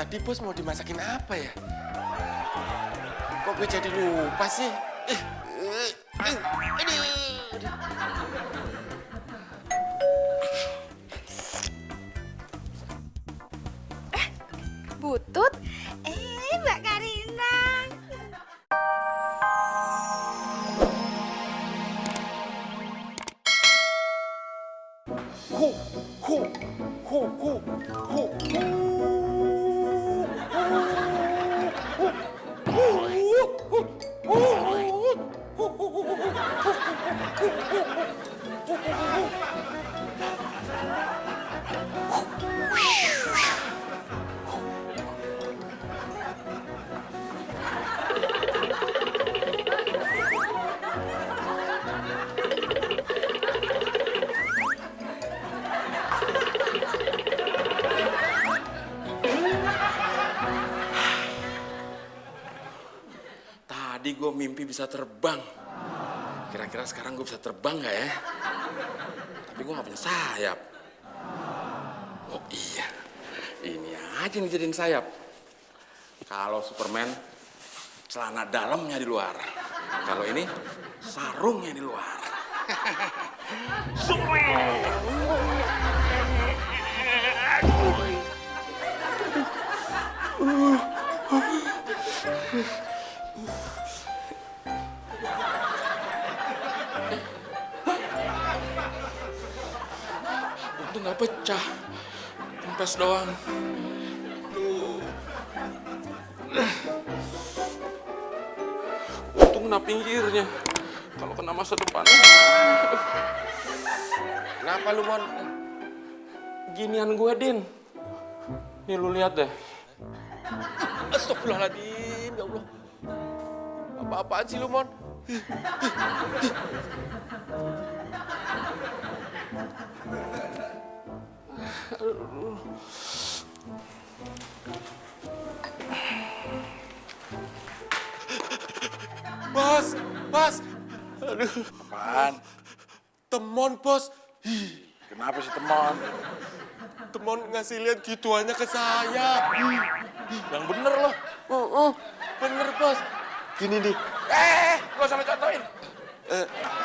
tadi bos mau dimasakin apa ya? Kok gue jadi lupa sih? Aduh. Butut? Mbak Karina. Tadi gue mimpi bisa terbang. Kira-kira sekarang gue bisa terbang gak ya? Tapi gue gak punya sayap. Oh iya, ini aja nih jadiin sayap. Kalau Superman, celana dalamnya di luar. Kalau ini, sarungnya di luar. Superman! Untung nggak pecah, kempes doang. Untung kena pinggirnya. Kalau kena masa depannya. Kenapa lu, Mon? Ginian gue, Din. Nih lu lihat deh. Astagfirullahaladzim, ya Allah. Apa-apaan sih lu, Mon? Bos. Aduh. Apaan? Temon, bos. Kenapa sih temon? Temon ngasih lihat gituannya ke saya. Yang bener loh. Bener, bos. Gini nih. Gak usah contohin.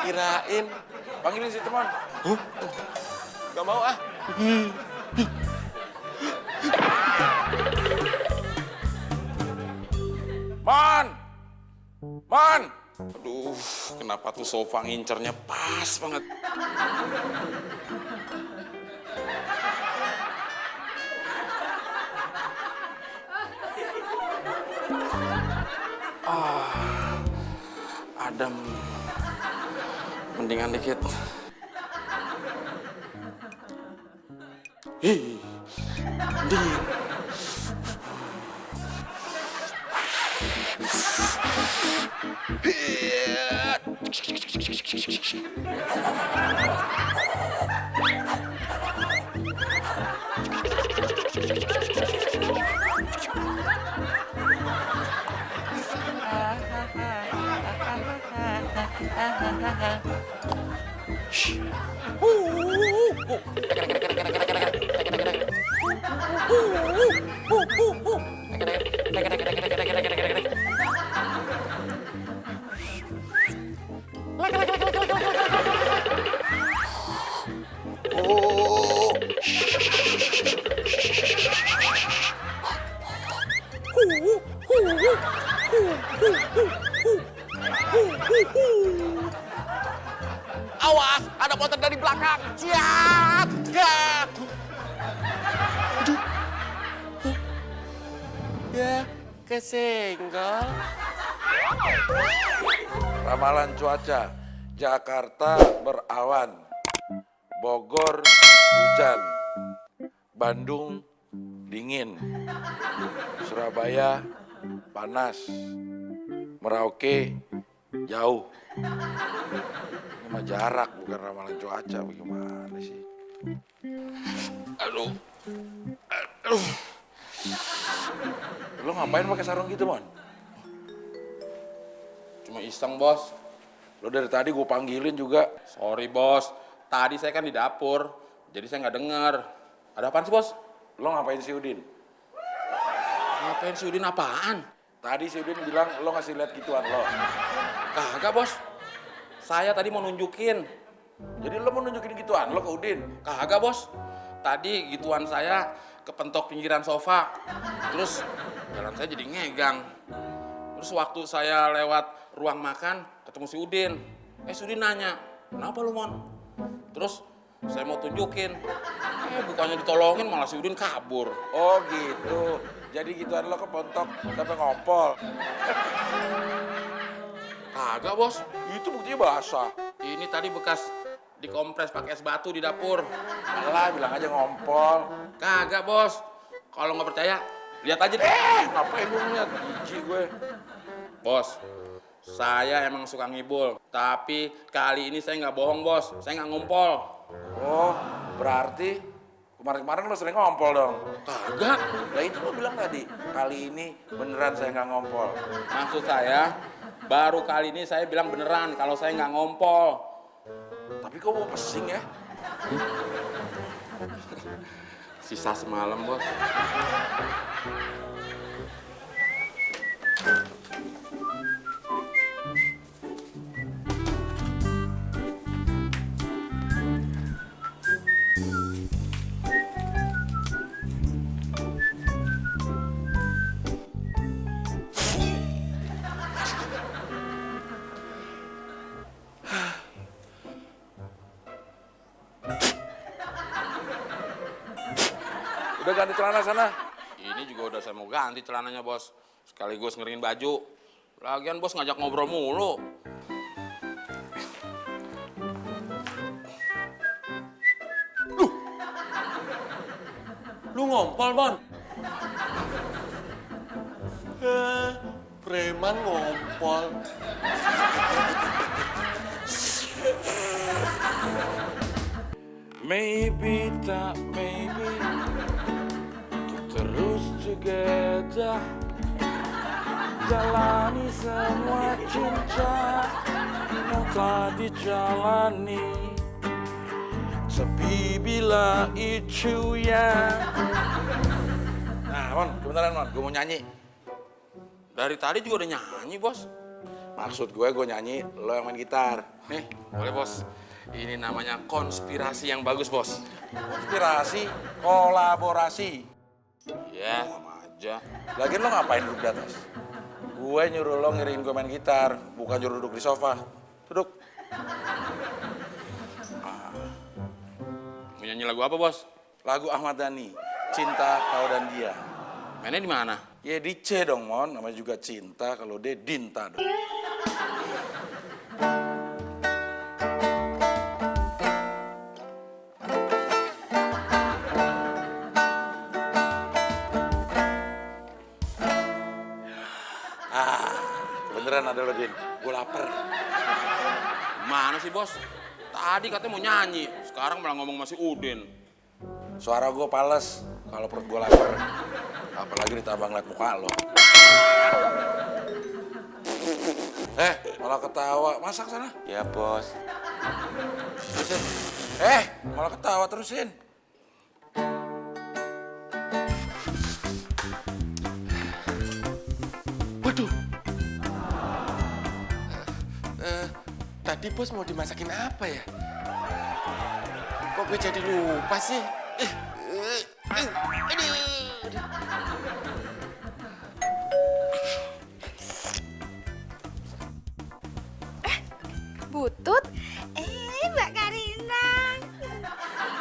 Kirain. Panggilin si temon. Gak mau ah. Mon! Aduh, kenapa tuh sofa ngincernya pas banget. Adem. Mendingan dikit. Din. Awas, ada motor dari belakang. Siap. Ya, kesenggol. Ramalan cuaca. Jakarta berawan. Bogor hujan. Bandung dingin. Surabaya panas. Merauke jauh. Ini mah jarak bukan ramalan cuaca. Bagaimana sih? Aduh. Lo ngapain pakai sarung gitu, Mon? Cuma iseng, bos. Lo dari tadi gue panggilin juga. Sorry, bos. Tadi saya kan di dapur, jadi saya nggak dengar. Ada apaan sih, bos? Lo ngapain si Udin? Ngapain si Udin apaan? Tadi si Udin bilang lo ngasih lihat gituan lo. Kagak, Bos. Saya tadi mau nunjukin. Jadi lo mau nunjukin gituan lo ke Udin? Kagak, Bos. Tadi gituan saya kepentok pinggiran sofa. Terus jalan saya jadi ngegang. Terus waktu saya lewat ruang makan, ketemu si Udin. Si Udin nanya, kenapa lu, Mon? Terus saya mau tunjukin. Bukannya ditolongin malah si Udin kabur. Oh gitu. Jadi gituan lo kepentok sampai ngompol. Kagak, Bos. Itu buktinya basah. Ini tadi bekas dikompres pakai es batu di dapur. Alah, bilang aja ngompol. Kagak, Bos. Kalau nggak percaya, lihat aja deh. Ngapain lu ngeliat? Jijik gue. Bos, saya emang suka ngibul. Tapi kali ini saya nggak bohong, Bos. Saya nggak ngumpol. Oh, berarti kemarin-kemarin lo sering ngompol dong? Kagak. Lah itu lo bilang tadi, kali ini beneran saya nggak ngompol. Maksud saya, baru kali ini saya bilang beneran kalau saya nggak ngompol. Tapi kok mau pesing ya? Sisa semalam, Bos. Udah ganti celana sana. Ini juga udah saya mau ganti celananya, Bos. Sekaligus ngeringin baju. Lagian Bos ngajak ngobrol mulu. Lu ngompol, Mon? Preman ngompol. Maybe tak maybe untuk terus together jalani semua cinta yang telah dijalani. Sepi bila itu ya. Nah, Mon, kebenaran Mon, gue mau nyanyi. Dari tadi juga udah nyanyi, Bos. Maksud gue nyanyi, lo yang main gitar. Nih, boleh, Bos. Ini namanya konspirasi yang bagus, Bos. Konspirasi, kolaborasi. Ya, sama aja. Lagian lo ngapain duduk di atas? Gue nyuruh lo ngiriin gue main gitar, bukan nyuruh duduk di sofa. Duduk. Mau nyanyi lagu apa, Bos? Lagu Ahmad Dhani, Cinta Kau dan Dia. Mainnya di mana? Ya di C dong, Mon. Namanya juga cinta, kalau D, Dinta dong. Beneran ada lo, Din. Gue lapar. Mana sih, Bos? Tadi katanya mau nyanyi, sekarang malah ngomong masih Udin. Suara gue pales kalau perut gue lapar. Apalagi ditambah ngeliat muka lo. Malah ketawa. Masak sana. Ya, Bos. Terusin. Malah ketawa terusin. Waduh. Tadi Bos mau dimasakin apa ya? Kok gue jadi lupa sih? Butut, Mbak Karina.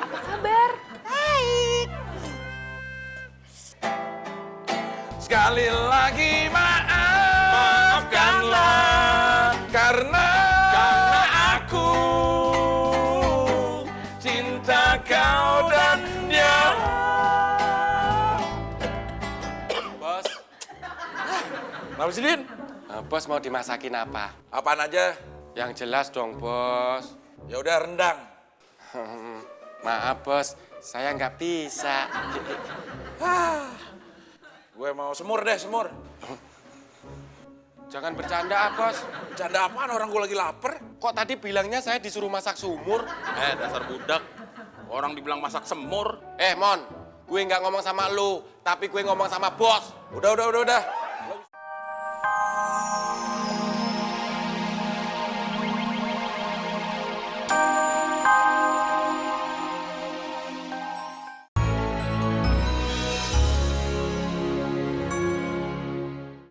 Apa kabar? Baik. Sekali lagi maafkanlah karena aku cinta kau dan dia. Bos, Kenapa sih, Din? Bos mau dimasakin apa? Apaan aja? Yang jelas dong, Bos. Ya udah rendang. Maaf, Bos. Saya nggak bisa. Gue mau semur deh, semur. Jangan bercanda, Bos. Bercanda apaan, orang gue lagi lapar. Kok tadi bilangnya saya disuruh masak sumur? Dasar budak. Orang dibilang masak semur. Mon, Gue nggak ngomong sama lu, tapi gue ngomong sama bos. Udah.